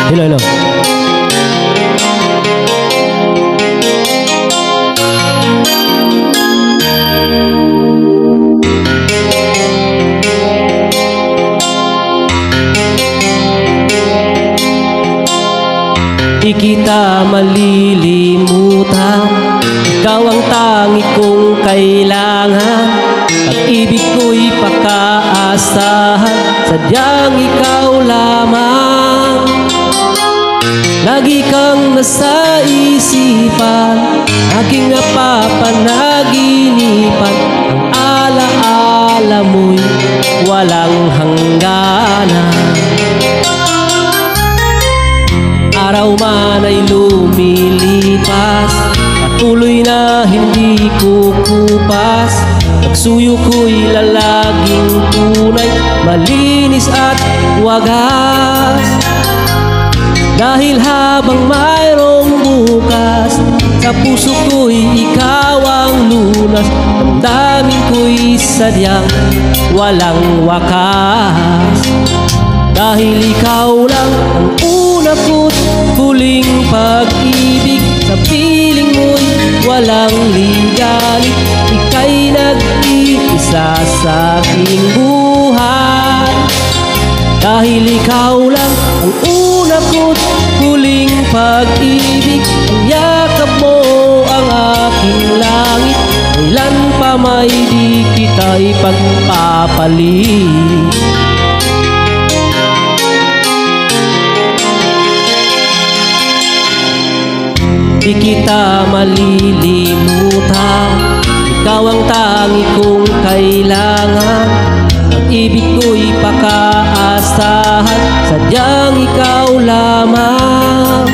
Hello, hello. Di kita malilimutan, ikaw ang tangi kong kailangan. Pag-ibig ko'y pakaasahan, sadyang ikaw lamang. Lagi kang nasa isipan, aking napapanaginipan. Ang alaala mo'y walang hangganan. Araw man ay lumilipas, patuloy na hindi kukupas. Pagsuyo ko'y lalaging tunay, malinis at wagas. Dahil habang mayroong bukas, sa puso ko'y ikaw ang lunas. Damdamin ko'y sadyang walang wakas. Dahil ikaw lang ang una ko't huling pag-ibig. Sa piling mo'y walang ligalig, ika'y nag-iisa sa aking buhay. Dahil ikaw lang ang una ko't huling pag-ibig. Ang yakap mo ang aking langit, kailan pa may di kita ipagpapalit. Di kita malilimutan, ikaw ang tangi kong kailangan. Pag-ibig ko'y pakaasahan, sadyang ikaw lamang.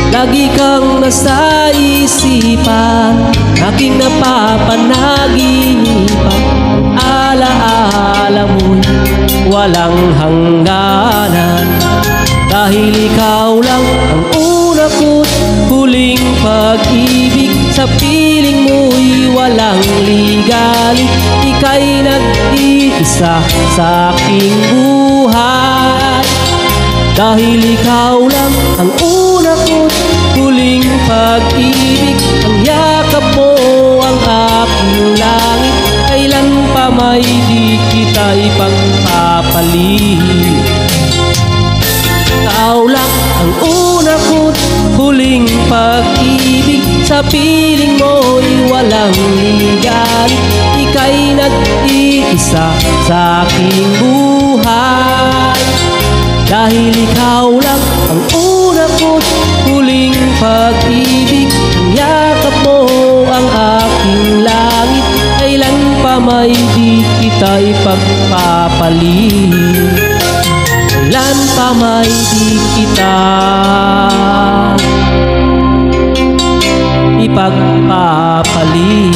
Lagi kang nasa isipan, aking napapanaginipan. Ang alaala mo'y walang hangganan. Dahil ikaw lang ang una ko't huling pag-ibig. Sa piling mo'y walang ligalig, ika'y nag-iisa sa aking buhay. Dahil ikaw lang ang una ko't huling pag-ibig. Ang yakap mo ang aking langit, kailan pa may di kita ipagpapalit. Ikaw lang ang una ko't huling pag-ibig. Sa piling mo'y walang ligalig, ika'y nag-iisa sa aking buhay. Dahil ikaw lang ang una ko't huling pag-ibig. Ang yakap mo ang aking langit, kailan pa may di kita ipagpapalit. Kailan pa may di kita ipagpapalit.